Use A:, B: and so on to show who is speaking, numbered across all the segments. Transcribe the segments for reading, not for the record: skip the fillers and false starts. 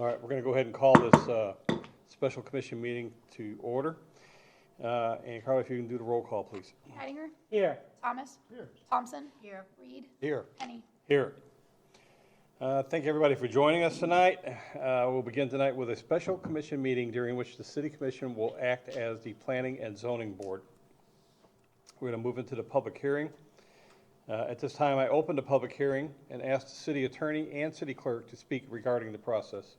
A: All right, we're going to go ahead and call this special commission meeting to order. And Carly, if you can do the roll call, please.
B: Heidinger?
C: Here.
B: Thomas?
C: Here.
B: Thompson? Here. Reed?
A: Here.
B: Penny?
A: Here. Thank you, everybody, for joining us tonight. We'll begin tonight with a special commission meeting during which the City Commission will act as the Planning and Zoning Board. We're going to move into the public hearing. At this time, I open the public hearing and ask the city attorney and city clerk to speak regarding the process.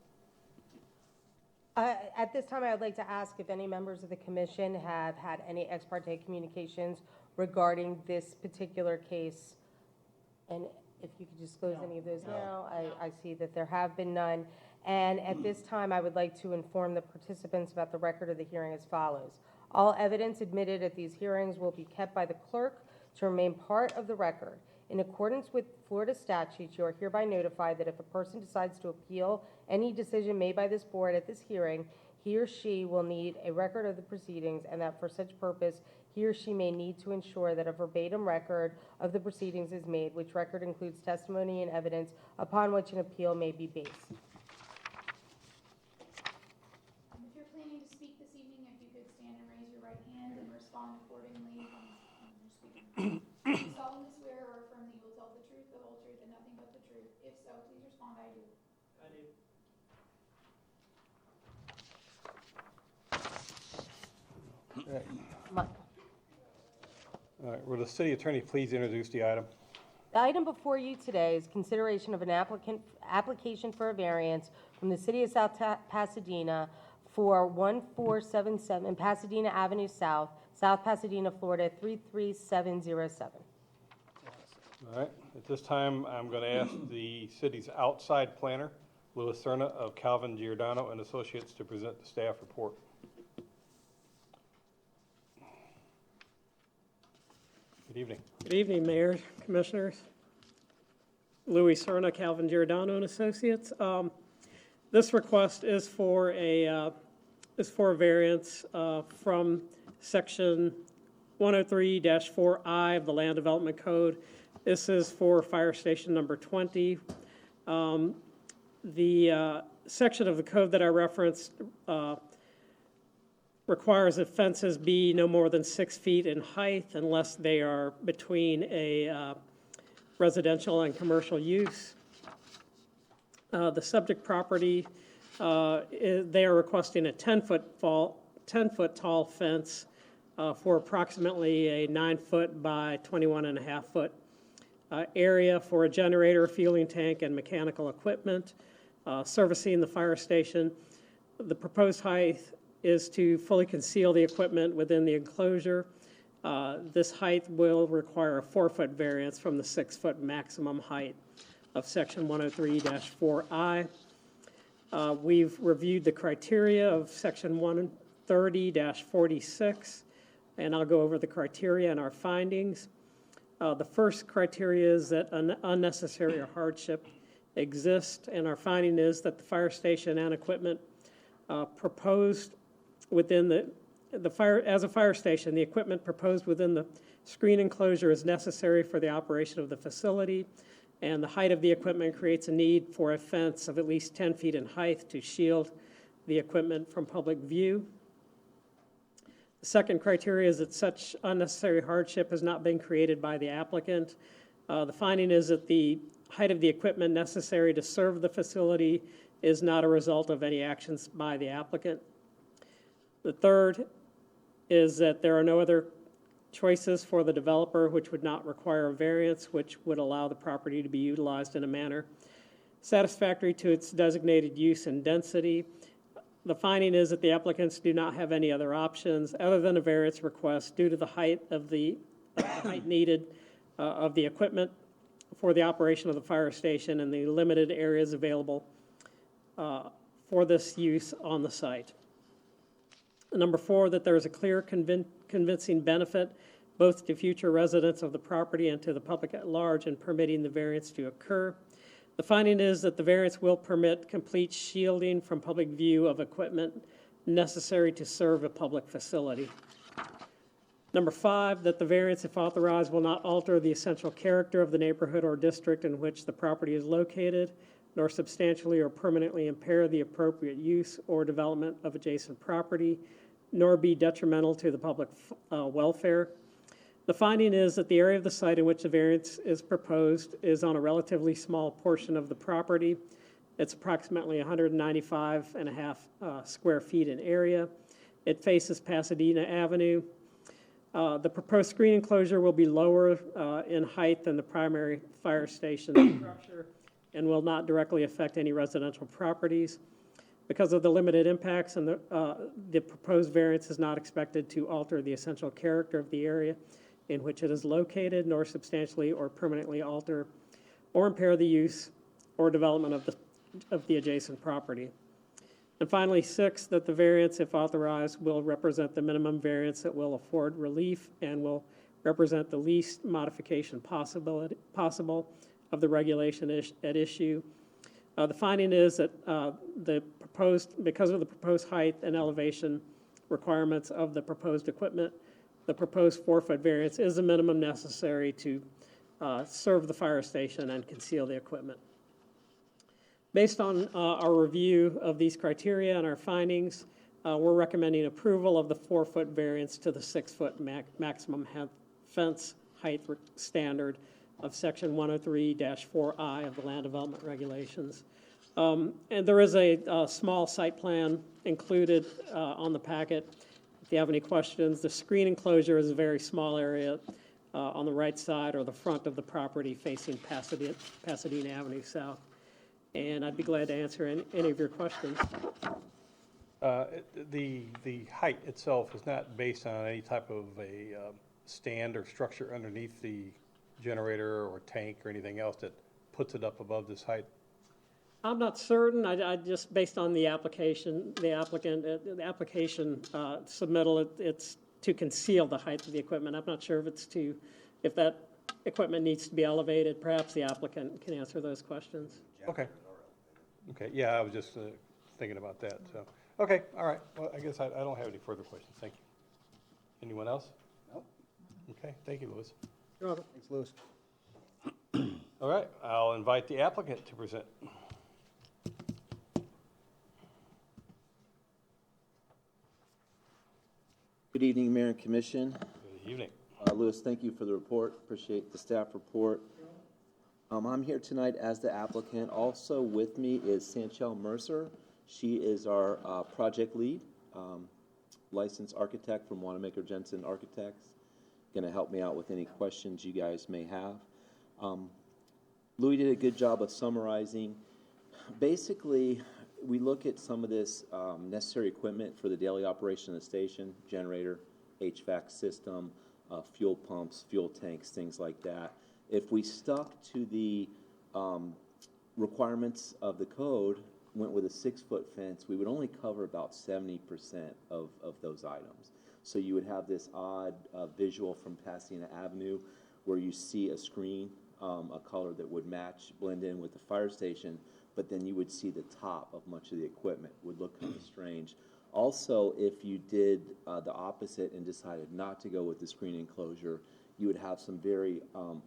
D: At this time, I would like to ask if any members of the commission have had any ex parte communications regarding this particular case. And if you could disclose any of those now, I see that there have been none. And at this time, I would like to inform the participants about the record of the hearing as follows. All evidence admitted at these hearings will be kept by the clerk to remain part of the record. In accordance with Florida statutes, you are hereby notified that if a person decides to appeal any decision made by this board at this hearing, he or she will need a record of the proceedings, and that for such purpose, he or she may need to ensure that a verbatim record of the proceedings is made, which record includes testimony and evidence upon which an appeal may be based.
B: If you're planning to speak this evening, if you could stand and raise your right hand and respond accordingly when you're speaking. Do you solemnly swear or affirm that you will tell the truth, the whole truth, and nothing but the truth? If so, please respond, I do.
C: I do.
A: All right, will the city attorney please introduce the item?
D: The item before you today is consideration of an application for a variance from the City of South Pasadena for 1477 Pasadena Avenue South, South Pasadena, Florida 33707.
A: All right, at this time, I'm going to ask the city's outside planner, Louis Cerna of Calvin Giordano and Associates, to present the staff report. Good evening.
C: Good evening, Mayor, Commissioners. Louis Cerna, Calvin Giordano and Associates. This request is for a variance from Section 103-4I of the Land Development Code. This is for Fire Station number 20. The section of the code that I referenced requires that fences be no more than 6 feet in height unless they are between a residential and commercial use. The subject property, they are requesting a 10-foot tall fence for approximately a 9-foot by 21.5-foot area for a generator, fueling tank, and mechanical equipment servicing the fire station. The proposed height is to fully conceal the equipment within the enclosure. This height will require a 4-foot variance from the 6-foot maximum height of Section 103-4I. We've reviewed the criteria of Section 130-46, and I'll go over the criteria and our findings. The first criteria is that an unnecessary hardship exists, and our finding is that the fire station and equipment proposed within as a fire station, the equipment proposed within the screen enclosure is necessary for the operation of the facility, and the height of the equipment creates a need for a fence of at least 10 feet in height to shield the equipment from public view. The second criteria is that such unnecessary hardship has not been created by the applicant. The finding is that the height of the equipment necessary to serve the facility is not a result of any actions by the applicant. The third is that there are no other choices for the developer which would not require a variance, which would allow the property to be utilized in a manner satisfactory to its designated use and density. The finding is that the applicants do not have any other options other than a variance request due to the height of the height needed of the equipment for the operation of the fire station and the limited areas available for this use on the site. Number 4, that there is a clear convincing benefit both to future residents of the property and to the public at large in permitting the variance to occur. The finding is that the variance will permit complete shielding from public view of equipment necessary to serve a public facility. Number 5, that the variance, if authorized, will not alter the essential character of the neighborhood or district in which the property is located. nor substantially or permanently impair the appropriate use or development of adjacent property, nor be detrimental to the public welfare. The finding is that the area of the site in which the variance is proposed is on a relatively small portion of the property. It's approximately 195 and a half square feet in area. It faces Pasadena Avenue. The proposed screen enclosure will be lower in height than the primary fire station structure and will not directly affect any residential properties. Because of the limited impacts, and the proposed variance is not expected to alter the essential character of the area in which it is located, nor substantially or permanently alter or impair the use or development of the adjacent property. And finally, 6, that the variance, if authorized, will represent the minimum variance that will afford relief and will represent the least modification possible of the regulation at issue. The finding is that because of the proposed height and elevation requirements of the proposed equipment, the proposed 4-foot variance is the minimum necessary to serve the fire station and conceal the equipment. Based on our review of these criteria and our findings, we're recommending approval of the 4-foot variance to the 6-foot maximum fence height standard of Section 103-4I of the Land Development Regulations. And there is a small site plan included on the packet. If you have any questions, the screen enclosure is a very small area on the right side or the front of the property facing Pasadena Avenue South. And I'd be glad to answer any of your questions.
A: The height itself is not based on any type of a stand or structure underneath the generator or tank or anything else that puts it up above this height?
C: I'm not certain. I just, based on the application, the application submittal, it's to conceal the height of the equipment. I'm not sure if that equipment needs to be elevated. Perhaps the applicant can answer those questions.
A: Okay. Okay, yeah, I was just thinking about that, so. Okay, all right. Well, I guess I don't have any further questions. Thank you. Anyone else?
E: Nope.
A: Okay, thank you, Louis.
C: You're welcome.
E: Thanks, Louis.
A: All right, I'll invite the applicant to present.
F: Good evening, Mayor and Commission.
A: Good evening.
F: Louis, thank you for the report. Appreciate the staff report. I'm here tonight as the applicant. Also with me is Sanchelle Mercer. She is our project lead, licensed architect from Wanamaker Jensen Architects. Going to help me out with any questions you guys may have. Louis did a good job of summarizing. Basically, we look at some of this necessary equipment for the daily operation of the station: generator, HVAC system, fuel pumps, fuel tanks, things like that. If we stuck to the requirements of the code, went with a 6-foot fence, we would only cover about 70% of those items. So you would have this odd visual from Pasadena Avenue where you see a screen, a color that would match, blend in with the fire station, but then you would see the top of much of the equipment. Would look kind of strange. Also, if you did the opposite and decided not to go with the screen enclosure, you would have some very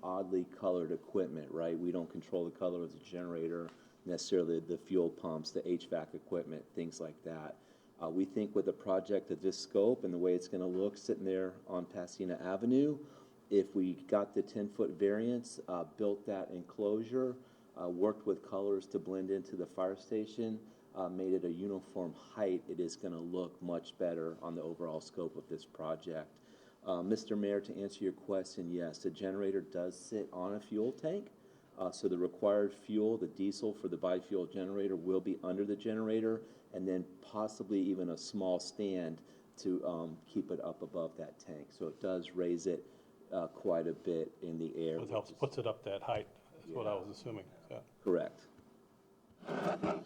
F: oddly colored equipment, right? We don't control the color of the generator, necessarily the fuel pumps, the HVAC equipment, things like that. We think with a project of this scope and the way it's going to look sitting there on Pasadena Avenue, if we got the 10-foot variance, built that enclosure, worked with colors to blend into the fire station, made it a uniform height, it is going to look much better on the overall scope of this project. Mr. Mayor, to answer your question, yes, the generator does sit on a fuel tank. So the required fuel, the diesel for the bi-fuel generator, will be under the generator, and then possibly even a small stand to keep it up above that tank. So it does raise it quite a bit in the air.
A: It helps, puts it up that height, is what I was assuming. So.
F: Correct.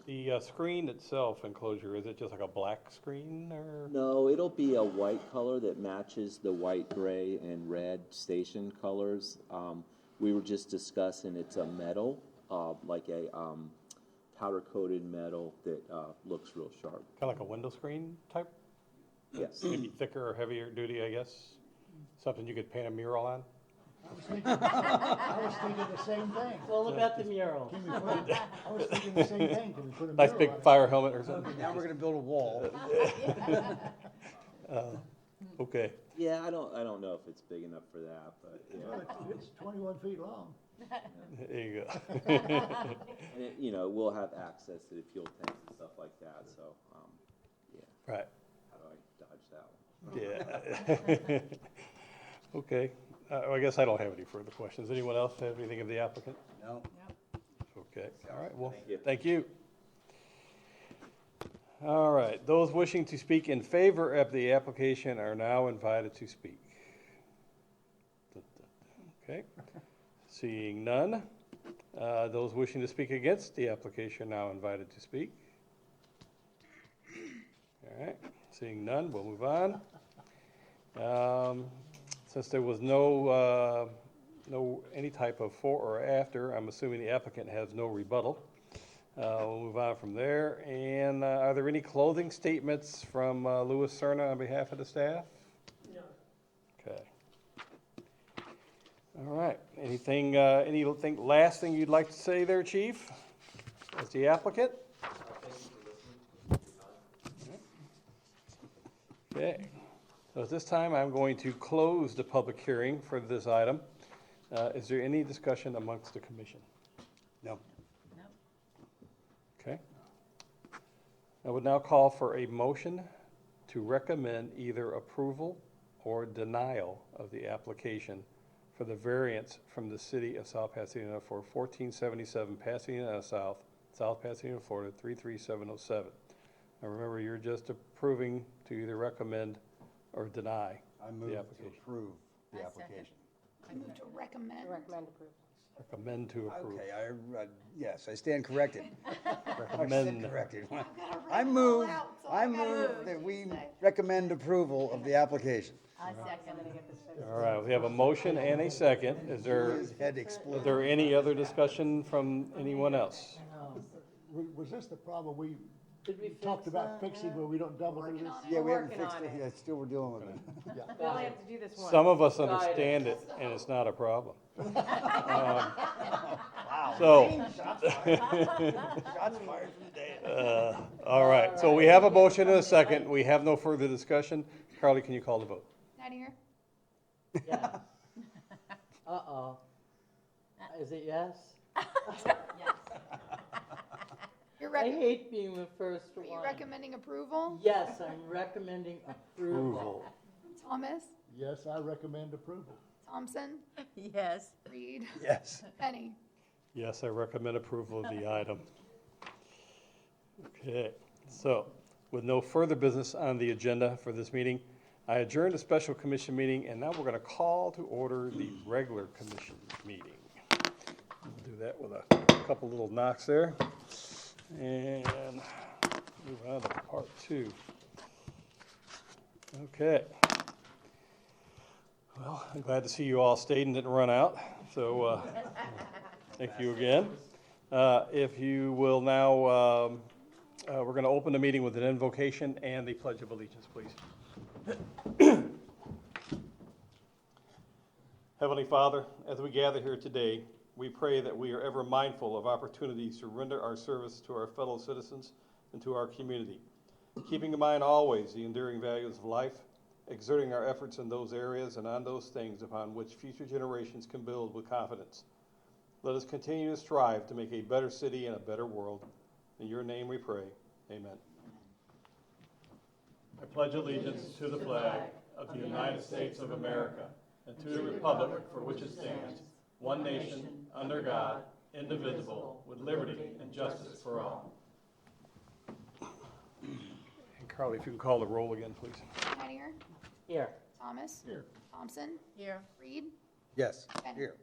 A: The screen itself, enclosure, is it just like a black screen or?
F: No, it'll be a white color that matches the white, gray, and red station colors. We were just discussing it's a metal, like a powder-coated metal that looks real sharp.
A: Kind of like a window screen type?
F: Yes.
A: Maybe thicker or heavier duty, I guess? Something you could paint a mural on?
E: I was thinking the same thing.
G: It's all about the mural.
E: Can we put, I was thinking the same thing, can we put a
A: Nice
E: mural
A: big
E: up?
A: fire helmet or something?
H: Now we're gonna build a wall.
A: Okay,
F: Yeah, I don't know if it's big enough for that, but,
E: Well,
F: yeah.
E: it's 21 feet long.
A: there you go.
F: And it, you know, we'll have access to the fuel tanks and stuff like that, so, yeah,
A: Right,
F: how do I dodge that one?
A: yeah. Okay, I guess I don't have any further questions. Anyone else have anything of the applicant?
H: No.
A: Okay, all right, well,
F: Thank you.
A: thank you. All right, those wishing to speak in favor of the application are now invited to speak. Okay, seeing none. Those wishing to speak against the application are now invited to speak. All right, seeing none, we'll move on. Since there was no any type of for or after, I'm assuming the applicant has no rebuttal. We'll move on from there. And are there any closing statements from Louis Cerna on behalf of the staff?
C: No.
A: Okay. All right. Anything last thing you'd like to say there, Chief, as the applicant? Okay. So at this time, I'm going to close the public hearing for this item. Is there any discussion amongst the commission?
H: No.
A: Okay. I would now call for a motion to recommend either approval or denial of the application for the variance from the city of South Pasadena for 1477 Pasadena South, South Pasadena, Florida, 33707. Now remember, you're just approving to either recommend or deny
H: I move
A: the
H: to
A: application.
H: approve the application.
B: I move to recommend.
D: Recommend approval.
A: Recommend to approve.
H: Okay, yes, I stand corrected. I stand
A: Recommend.
H: corrected.
B: I've gotta
H: I
B: write it all
H: move,
B: out, so
H: I
B: gotta
H: move
B: know
H: that
B: what
H: we
B: to say.
H: recommend approval of the application.
D: I second.
A: All right, we have a motion and a second. Is
H: His head exploded.
A: there any other discussion from anyone else?
E: Was this the problem we
G: Did we
E: talked
G: fix
E: about
G: that?
E: fixing where we don't double do this?
H: Yeah, we haven't
D: Working
H: fixed
D: on
H: it,
D: it.
H: yeah, still we're dealing with it.
D: We only have to do this once.
A: Some of us understand it, and it's not a problem. So,
H: Shots fired from the dais.
A: all right, so we have a motion and a second. We have no further discussion. Carly, can you call the vote?
B: Nightinger,
G: Yes. Uh-oh. Is it yes?
B: you're
G: I
B: rec-
G: hate being the first
B: are you
G: one.
B: recommending approval?
G: Yes, I'm recommending approval.
B: Thomas,
E: Yes, I recommend approval.
B: Thompson,
I: Yes.
B: Reed,
H: Yes.
B: Penny.
A: Yes, I recommend approval of the item. Okay, so with no further business on the agenda for this meeting, I adjourn the special commission meeting, and now we're going to call to order the regular commission meeting. We'll do that with a couple little knocks there. And move on to part 2. Okay. Well, I'm glad to see you all stayed and didn't run out, so thank you again. If you will now, we're going to open the meeting with an invocation and the Pledge of Allegiance, please. Heavenly Father, as we gather here today, we pray that we are ever mindful of opportunities to render our service to our fellow citizens and to our community, keeping in mind always the enduring values of life, exerting our efforts in those areas and on those things upon which future generations can build with confidence. Let us continue to strive to make a better city and a better world. In your name we pray. Amen. I pledge allegiance to the flag of the United States of America and to the republic for which it stands, one nation, under God, indivisible, with liberty and justice for all. And Carly, if you can call the roll again, please.
B: Nightinger,
G: Here.
B: Thomas.
E: Here.
B: Thompson,
I: Here.
B: Reed,
H: Yes,
B: Penny.
H: here.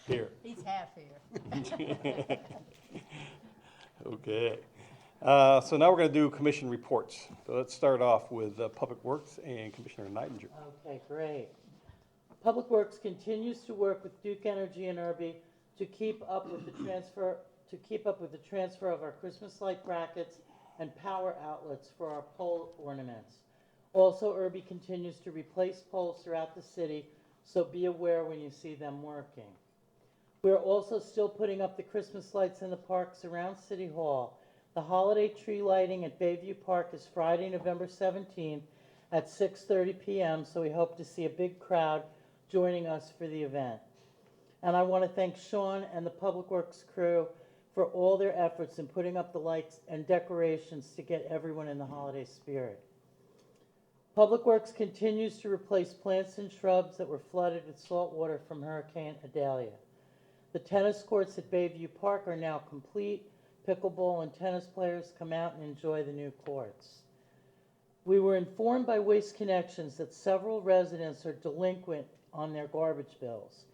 A: Here.
I: He's half here.
A: Okay. So now we're going to do commission reports. So let's start off with Public Works and Commissioner Nightinger.
G: Okay, great. Public Works continues to work with Duke Energy and Irby to keep up with the transfer of our Christmas light brackets and power outlets for our pole ornaments. Also, Irby continues to replace poles throughout the city, so be aware when you see them working. We are also still putting up the Christmas lights in the parks around City Hall. The holiday tree lighting at Bayview Park is Friday, November 17th at 6:30 p.m., so we hope to see a big crowd joining us for the event. And I want to thank Sean and the Public Works crew for all their efforts in putting up the lights and decorations to get everyone in the holiday spirit. Public Works continues to replace plants and shrubs that were flooded with salt water from Hurricane Idalia. The tennis courts at Bayview Park are now complete. Pickleball and tennis players come out and enjoy the new courts. We were informed by Waste Connections that several residents are delinquent on their garbage bills.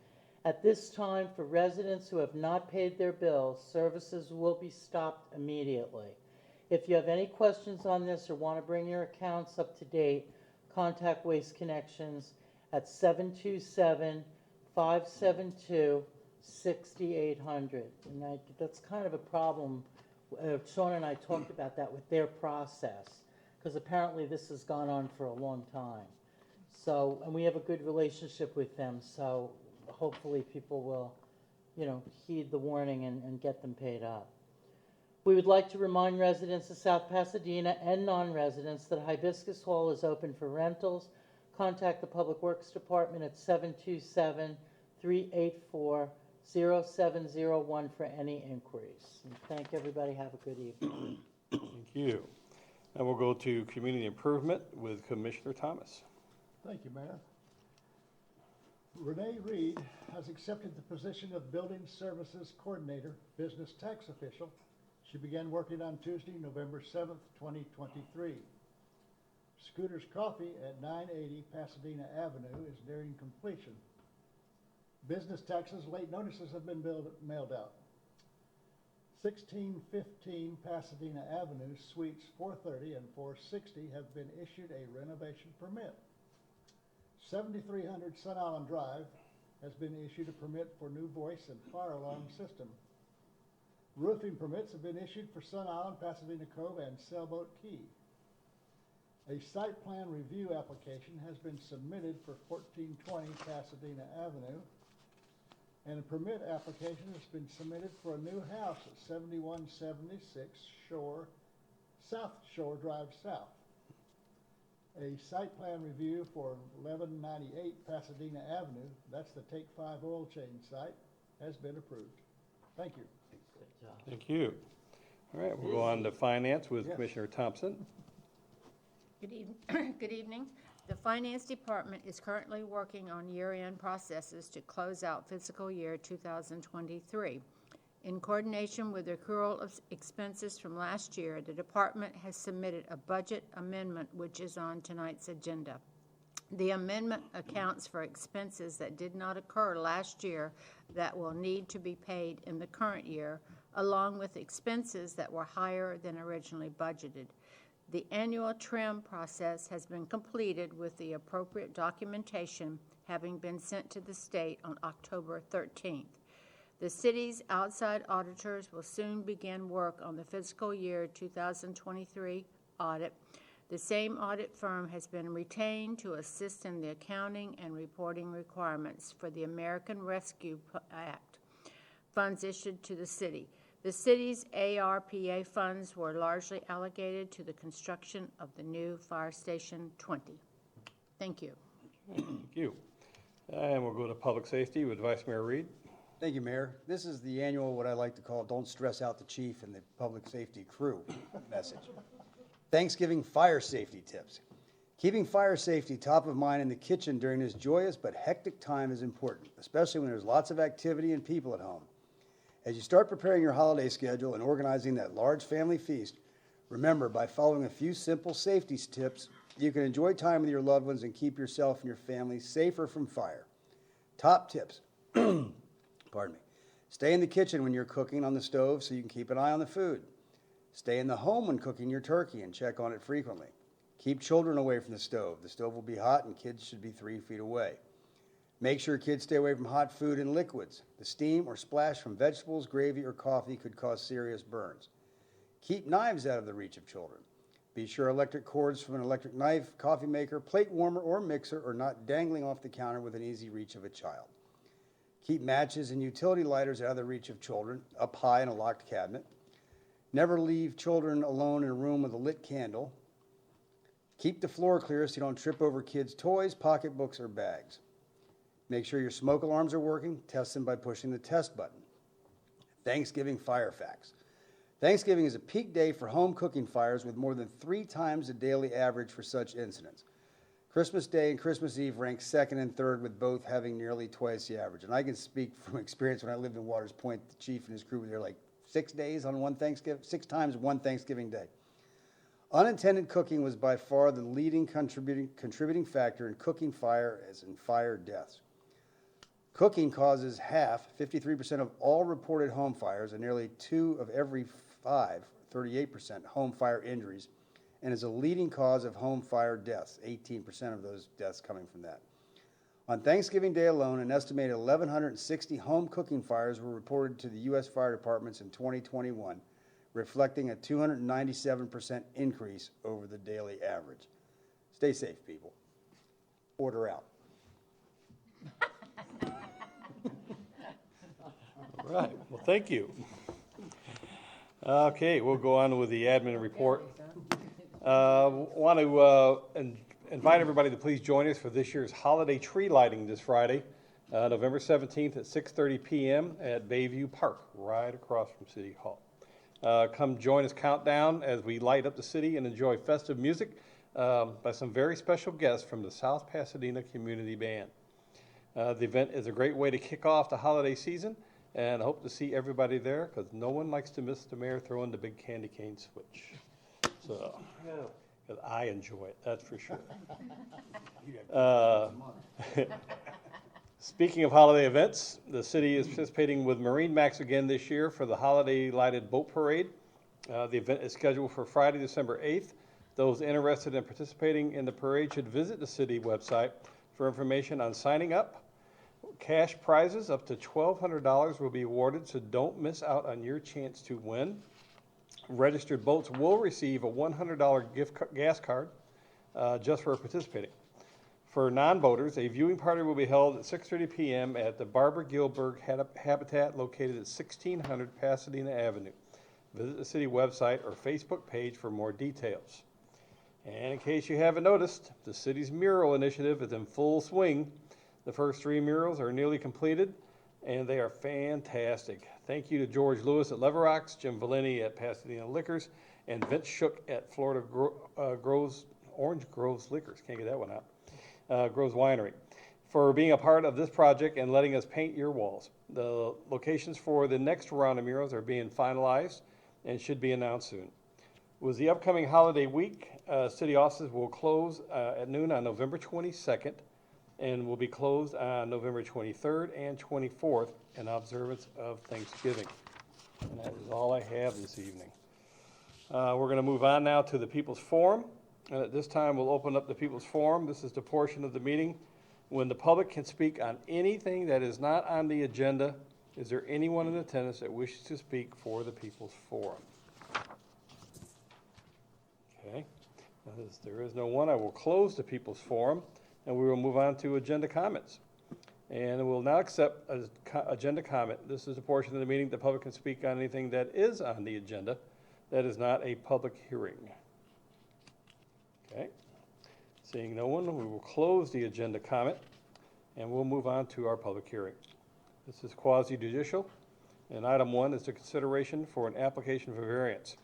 G: At this time, for residents who have not paid their bills, services will be stopped immediately. If you have any questions on this or want to bring your accounts up to date, contact Waste Connections at 727-572-6800. And that's kind of a problem. Sean and I talked about that with their process, because apparently this has gone on for a long time. So, and we have a good relationship with them, so hopefully people will, heed the warning and get them paid up. We would like to remind residents of South Pasadena and non-residents that Hibiscus Hall is open for rentals. Contact the Public Works Department at 727-384-0701 for any inquiries. And thank everybody. Have a good evening.
A: Thank you. And we'll go to community improvement with Commissioner Thomas.
E: Thank you, Mayor. Renee Reed has accepted the position of Building Services Coordinator, Business Tax Official. She began working on Tuesday, November 7th, 2023. Scooter's Coffee at 980 Pasadena Avenue is nearing completion. Business taxes late notices have been mailed out. 1615 Pasadena Avenue, Suites 430 and 460 have been issued a renovation permit. 7300 Sun Island Drive has been issued a permit for new voice and fire alarm system. Roofing permits have been issued for Sun Island, Pasadena Cove, and Sailboat Key. A site plan review application has been submitted for 1420 Pasadena Avenue, and a permit application has been submitted for a new house at 7176 South Shore Drive South. A site plan review for 1198 Pasadena Avenue, that's the Take 5 oil change site, has been approved. Thank you.
G: Good job.
A: Thank you. All right, we'll go on to finance with
E: Yes.
A: Commissioner Thompson.
I: Good evening. The Finance Department is currently working on year-end processes to close out fiscal year 2023. In coordination with the accrual of expenses from last year, the department has submitted a budget amendment which is on tonight's agenda. The amendment accounts for expenses that did not occur last year that will need to be paid in the current year, along with expenses that were higher than originally budgeted. The annual trim process has been completed with the appropriate documentation having been sent to the state on October 13th. The city's outside auditors will soon begin work on the fiscal year 2023 audit. The same audit firm has been retained to assist in the accounting and reporting requirements for the American Rescue Act funds issued to the city. The city's ARPA funds were largely allocated to the construction of the new Fire Station 20. Thank you.
A: Thank you. And we'll go to public safety with Vice Mayor Reed.
H: Thank you, Mayor. This is the annual, what I like to call, don't stress out the chief and the public safety crew message. Thanksgiving fire safety tips. Keeping fire safety top of mind in the kitchen during this joyous but hectic time is important, especially when there's lots of activity and people at home. As you start preparing your holiday schedule and organizing that large family feast, remember, by following a few simple safety tips, you can enjoy time with your loved ones and keep yourself and your family safer from fire. Top tips. Pardon me. Stay in the kitchen when you're cooking on the stove so you can keep an eye on the food. Stay in the home when cooking your turkey and check on it frequently. Keep children away from the stove. The stove will be hot and kids should be 3 feet away. Make sure kids stay away from hot food and liquids. The steam or splash from vegetables, gravy, or coffee could cause serious burns. Keep knives out of the reach of children. Be sure electric cords from an electric knife, coffee maker, plate warmer, or mixer are not dangling off the counter within easy reach of a child. Keep matches and utility lighters out of the reach of children, up high in a locked cabinet. Never leave children alone in a room with a lit candle. Keep the floor clear so you don't trip over kids' toys, pocketbooks, or bags. Make sure your smoke alarms are working. Test them by pushing the test button. Thanksgiving fire facts. Thanksgiving is a peak day for home cooking fires with more than 3 times the daily average for such incidents. Christmas Day and Christmas Eve rank second and third, with both having nearly twice the average. And I can speak from experience when I lived in Waters Point. The chief and his crew were there like 6 days on one Thanksgiving, 6 times one Thanksgiving day. Unattended cooking was by far the leading contributing factor in cooking fire, as in fire deaths. Cooking causes 53% of all reported home fires, and nearly 2 of every 5, 38%, home fire injuries, and is a leading cause of home fire deaths, 18% of those deaths coming from that. On Thanksgiving Day alone, an estimated 1,160 home cooking fires were reported to the U.S. fire departments in 2021, reflecting a 297% increase over the daily average. Stay safe, people. Order out.
A: All right, well, thank you. Okay, we'll go on with the admin report. Want to invite everybody to please join us for this year's holiday tree lighting this Friday, November 17th at 6:30 p.m. at Bayview Park, right across from City Hall. Come join us countdown as we light up the city and enjoy festive music by some very special guests from the South Pasadena Community Band. The event is a great way to kick off the holiday season, and I hope to see everybody there because no one likes to miss the mayor throwing the big candy cane switch. So, because I enjoy it, that's for sure. Speaking of holiday events, the city is participating with MarineMax again this year for the holiday lighted boat parade. The event is scheduled for Friday, December 8th. Those interested in participating in the parade should visit the city website for information on signing up. Cash prizes up to $1,200 will be awarded, so don't miss out on your chance to win. Registered boats will receive a $100 gas card just for participating. For non-boaters, a viewing party will be held at 6:30 p.m. at the Barbara Gilberg Habitat located at 1600 Pasadena Avenue. Visit the city website or Facebook page for more details. And in case you haven't noticed, the city's mural initiative is in full swing. The first 3 murals are nearly completed, and they are fantastic. Thank you to George Lewis at Leverox, Jim Valeni at Pasadena Liquors, and Vince Shook at Florida Orange Groves Liquors. Can't get that one out. Groves Winery, for being a part of this project and letting us paint your walls. The locations for the next round of murals are being finalized and should be announced soon. With the upcoming holiday week, city offices will close at noon on November 22nd and will be closed on November 23rd and 24th in observance of Thanksgiving. And that is all I have this evening. We're going to move on now to the People's Forum. And at this time, we'll open up the People's Forum. This is the portion of the meeting when the public can speak on anything that is not on the agenda. Is there anyone in attendance that wishes to speak for the People's Forum? Okay. As there is no one, I will close the People's Forum, and we will move on to agenda comments. And we'll now accept an agenda comment. This is the portion of the meeting the public can speak on anything that is on the agenda that is not a public hearing. Okay. Seeing no one, we will close the agenda comment, and we'll move on to our public hearing. This is quasi-judicial, and item 1 is the consideration for an application for variance.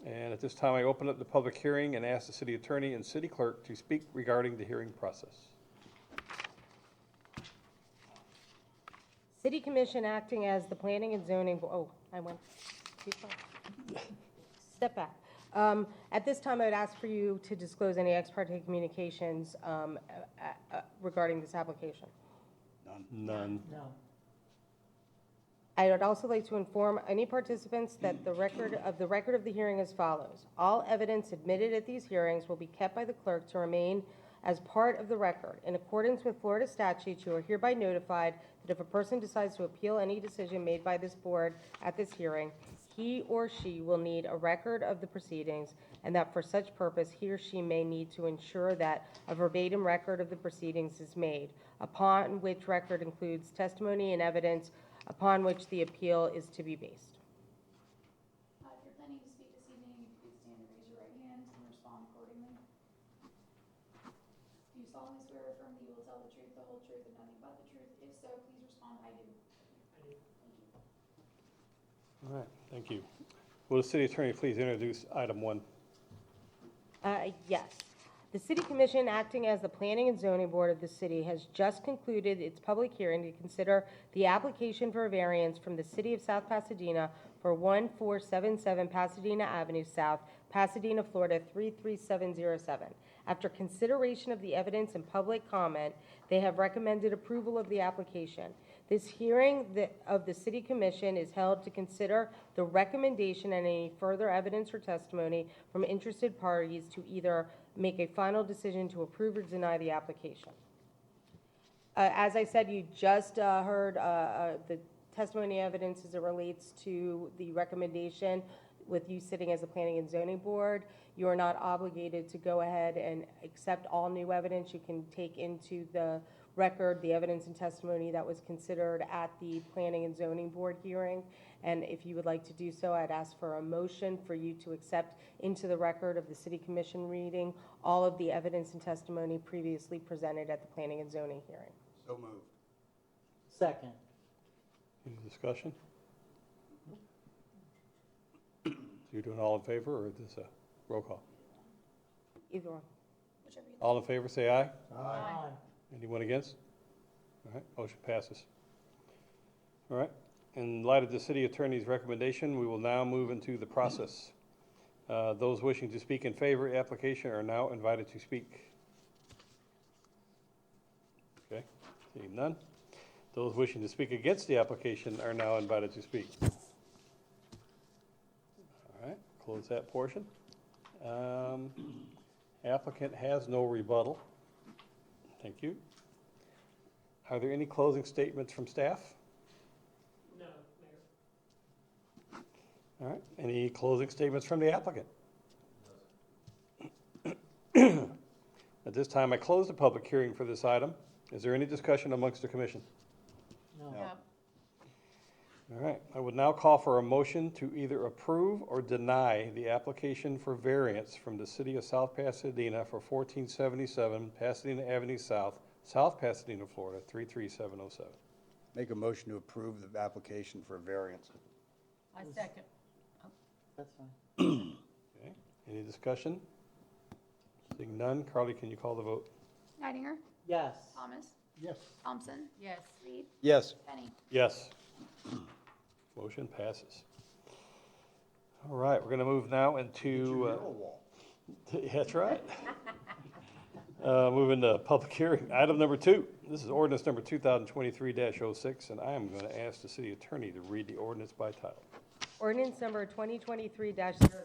A: And at this time, I open up the public hearing and ask the city attorney and city clerk to speak regarding the hearing process.
D: City Commission acting as the planning and zoning, I went too far. Step back. At this time, I would ask for you to disclose any ex parte communications regarding this application.
A: None.
G: No.
D: I would also like to inform any participants that the record of the hearing as follows. All evidence admitted at these hearings will be kept by the clerk to remain as part of the record. In accordance with Florida statutes, you are hereby notified that if a person decides to appeal any decision made by this board at this hearing, he or she will need a record of the proceedings, and that for such purpose, he or she may need to ensure that a verbatim record of the proceedings is made, upon which record includes testimony and evidence upon which the appeal is to be based.
B: If you're planning to speak this evening, if you could stand and raise your right hand and respond accordingly. Do you solemnly swear or affirm that you will tell the truth, the whole truth, and nothing but the truth? If so, please respond, I do. Thank you.
A: All right, thank you. Will the city attorney please introduce item 1?
D: Yes. The City Commission, acting as the Planning and Zoning Board of the city, has just concluded its public hearing to consider the application for a variance from the City of South Pasadena for 1477 Pasadena Avenue South, Pasadena, Florida 33707. After consideration of the evidence and public comment, they have recommended approval of the application. This hearing of the City Commission is held to consider the recommendation and any further evidence or testimony from interested parties to either make a final decision to approve or deny the application. As I said, you just heard the testimony evidence as it relates to the recommendation with you sitting as a Planning and Zoning Board. You are not obligated to go ahead and accept all new evidence. You can take into the record the evidence and testimony that was considered at the Planning and Zoning Board hearing. And if you would like to do so, I'd ask for a motion for you to accept into the record of the City Commission reading all of the evidence and testimony previously presented at the Planning and Zoning hearing.
H: So moved.
G: Second.
A: Any discussion? So you're doing all in favor, or is this a roll call?
D: Either one.
B: Whichever you
A: All in favor, say aye.
G: Aye.
A: Anyone against? All right, motion passes. All right, in light of the city attorney's recommendation, we will now move into the process. Those wishing to speak in favor of the application are now invited to speak. Okay, seeing none. Those wishing to speak against the application are now invited to speak. All right, close that portion. Applicant has no rebuttal. Thank you. Are there any closing statements from staff?
C: No, Mayor.
A: All right, any closing statements from the applicant? At this time, I close the public hearing for this item. Is there any discussion amongst the commission?
G: No.
A: All right, I would now call for a motion to either approve or deny the application for variance from the City of South Pasadena for 1477 Pasadena Avenue South, South Pasadena, Florida 33707.
H: Make a motion to approve the application for variance.
I: I second.
G: That's fine.
A: Okay, any discussion? Seeing none, Carly, can you call the vote?
B: Nightinger,
G: Yes.
B: Thomas,
E: Yes.
B: Thompson,
I: Yes.
B: Reed,
H: Yes.
B: Benny.
A: Yes. Motion passes. All right, we're going to move now into, that's right. Moving to public hearing. Item number 2. This is ordinance number 2023-06, and I am going to ask the city attorney to read the ordinance by title.
D: Ordinance number 2023-06.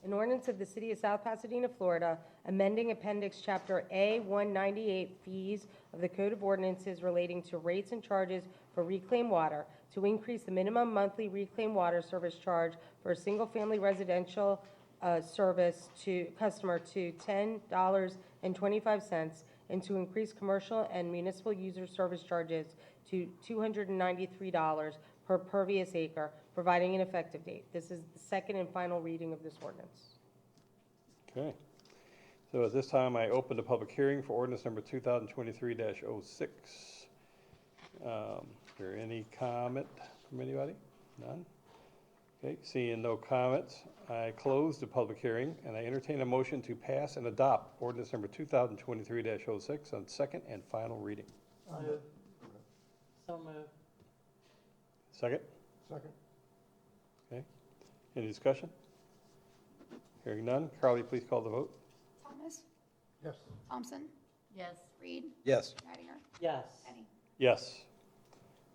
D: An ordinance of the City of South Pasadena, Florida, amending Appendix Chapter A-198 fees of the Code of Ordinances relating to rates and charges for reclaimed water to increase the minimum monthly reclaimed water service charge for a single-family residential service to customer to $10.25 and to increase commercial and municipal user service charges to $293 per pervious acre, providing an effective date. This is the second and final reading of this ordinance.
A: Okay. So at this time, I open the public hearing for ordinance number 2023-06. Is there any comment from anybody? None? Okay, seeing no comments, I close the public hearing, and I entertain a motion to pass and adopt ordinance number 2023-06 on second and final reading.
G: Move. So moved.
A: Second?
E: Second.
A: Okay. Any discussion? Hearing none, Carly, please call the vote.
B: Thomas,
E: Yes.
B: Thompson,
I: Yes.
B: Reed,
H: Yes.
B: Nightinger,
G: Yes.
B: Benny.
A: Yes.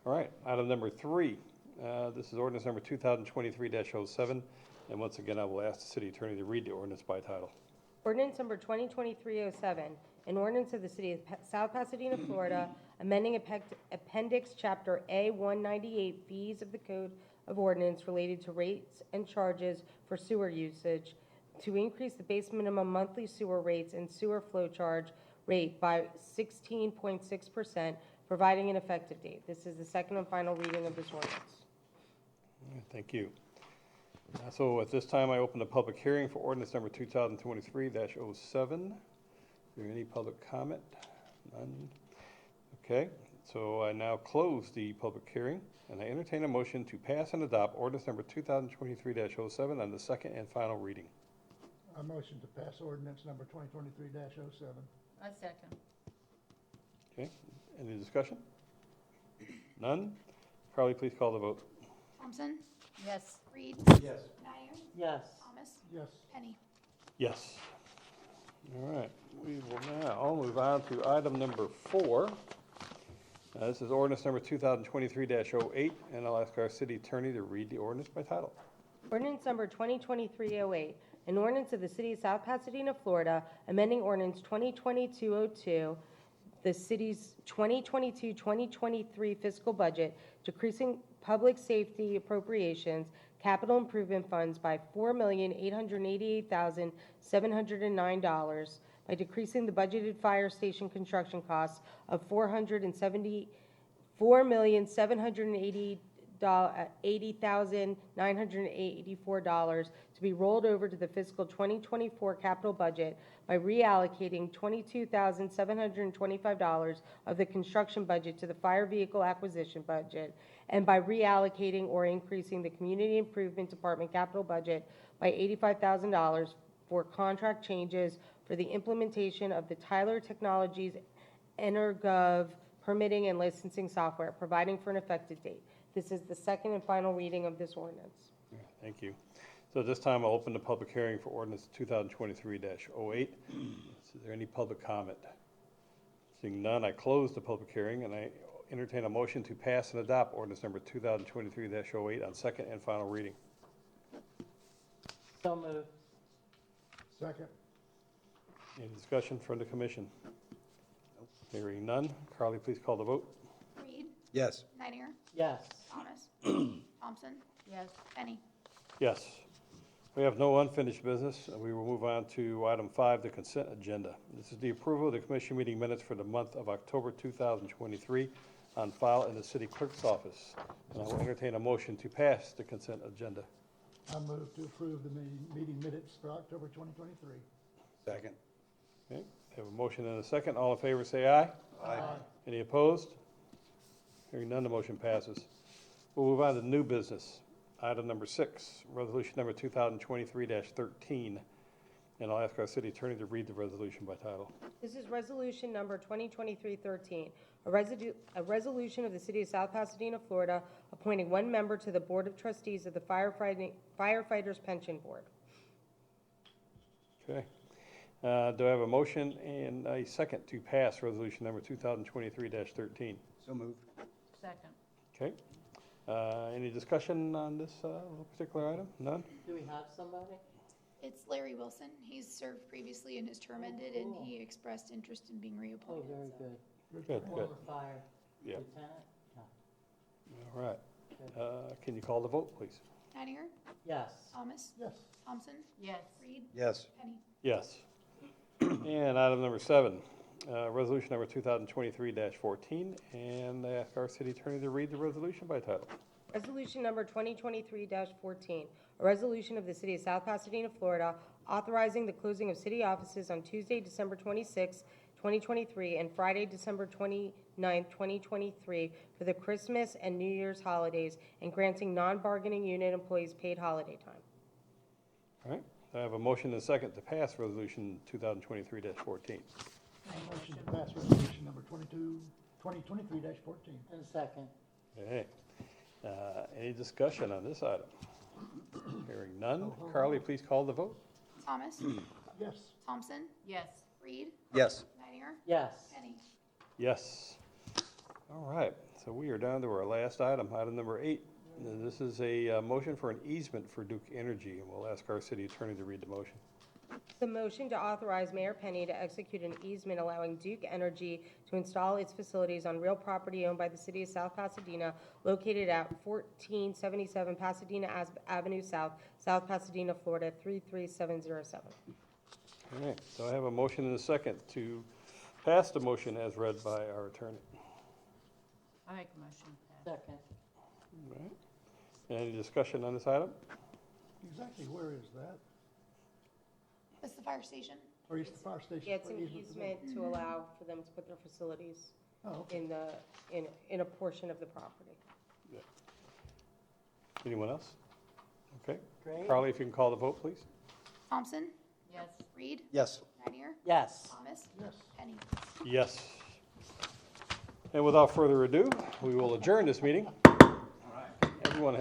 A: All right, item number 3. This is ordinance number 2023-07, and once again, I will ask the city attorney to read the ordinance by title.
D: Ordinance number 2023-07, an ordinance of the City of South Pasadena, Florida, amending Appendix Chapter A-198 fees of the Code of ordinance related to rates and charges for sewer usage, to increase the base minimum monthly sewer rates and sewer flow charge rate by 16.6%, providing an effective date. This is the second and final reading of this ordinance.
A: Thank you. So at this time, I open the public hearing for ordinance number 2023-07. Is there any public comment? None? Okay, so I now close the public hearing, and I entertain a motion to pass and adopt ordinance number 2023-07 on the second and final reading.
E: I motion to pass ordinance number 2023-07.
I: I second.
A: Okay, any discussion? None? Carly, please call the vote.
B: Thompson,
I: Yes.
B: Reed,
H: Yes.
B: Dyer,
G: Yes.
B: Thomas,
E: Yes.
B: Penny.
A: Yes. All right, we will now move on to item number 4. This is ordinance number 2023-08, and I'll ask our city attorney to read the ordinance by title.
D: Ordinance number 2023-08, an ordinance of the City of South Pasadena, Florida, amending ordinance 2022-02, the city's 2022-2023 fiscal budget, decreasing public safety appropriations, capital improvement funds by $4,888,709, by decreasing the budgeted fire station construction costs of $480,984 to be rolled over to the fiscal 2024 capital budget by reallocating $22,725 of the construction budget to the fire vehicle acquisition budget, and by reallocating or increasing the community improvement department capital budget by $85,000 for contract changes for the implementation of the Tyler Technologies EnerGov permitting and licensing software, providing for an effective date. This is the second and final reading of this ordinance.
A: Thank you. So at this time, I'll open the public hearing for ordinance 2023-08. Is there any public comment? Seeing none, I close the public hearing, and I entertain a motion to pass and adopt ordinance number 2023-08 on second and final reading.
G: So moved.
E: Second.
A: Any discussion from the commission? Hearing none. Carly, please call the vote.
B: Reed,
H: Yes.
B: Dyer,
G: Yes.
B: Thomas, Thompson,
I: Yes.
B: Penny.
A: Yes. We have no unfinished business. We will move on to item 5, the consent agenda. This is the approval of the commission meeting minutes for the month of October 2023 on file in the city clerk's office. And I will entertain a motion to pass the consent agenda.
E: I move to approve the meeting minutes for October 2023.
H: Second.
A: Okay, we have a motion and a second. All in favor, say aye.
E: Aye.
A: Any opposed? Hearing none, the motion passes. We'll move on to new business. Item number 6, resolution number 2023-13. And I'll ask our city attorney to read the resolution by title.
D: This is resolution number 2023-13, a resolution of the City of South Pasadena, Florida, appointing one member to the Board of Trustees of the Firefighters Pension Board.
A: Okay. Do I have a motion and a second to pass resolution number 2023-13?
H: So moved.
I: Second.
A: Okay. Any discussion on this particular item? None?
G: Do we have somebody?
B: It's Larry Wilson. He's served previously and his term ended, and he expressed interest in being
G: Oh,
B: reappointed.
G: very good.
A: Good, good.
G: Former fire
A: Yeah.
G: lieutenant? No.
A: All right. Can you call the vote, please?
B: Dyer,
G: Yes.
B: Thomas,
E: Yes.
B: Thompson,
I: Yes.
B: Reed,
H: Yes.
B: Penny.
A: Yes. And item number 7, resolution number 2023-14. And I ask our city attorney to read the resolution by title.
D: Resolution number 2023-14, a resolution of the City of South Pasadena, Florida, authorizing the closing of city offices on Tuesday, December 26, 2023, and Friday, December 29, 2023, for the Christmas and New Year's holidays, and granting non-bargaining unit employees paid holiday time.
A: All right. I have a motion and a second to pass resolution 2023-14.
E: Motion to pass resolution number 2023-14.
G: And second.
A: Okay. Any discussion on this item? Hearing none. Carly, please call the vote.
B: Thomas,
E: Yes.
B: Thompson,
I: Yes.
B: Reed,
H: Yes.
B: Dyer,
G: Yes.
B: Penny.
A: Yes. All right. So we are down to our last item, item number 8. And this is a motion for an easement for Duke Energy, and we'll ask our city attorney to read the motion.
D: The motion to authorize Mayor Penny to execute an easement allowing Duke Energy to install its facilities on real property owned by the city of South Pasadena, located at 1477 Pasadena Avenue South, South Pasadena, Florida, 33707.
A: All right, so I have a motion and a second to pass the motion as read by our attorney.
I: I make a motion.
G: Second.
A: All right. Any discussion on this item?
E: Exactly where is that?
B: That's the fire station.
E: Or is the fire station?
D: Yeah, it's
E: for
D: an
E: for them?
D: easement to allow for them to put their facilities
E: Oh, okay.
D: in a portion of the property.
A: Anyone else? Okay.
G: Great.
A: Carly, if you can call the vote, please.
B: Thompson,
I: Yes.
B: Reed,
H: Yes.
B: Grenier,
G: Yes.
B: Thomas,
E: Yes.
B: Penny.
A: Yes. And without further ado, we will adjourn this meeting.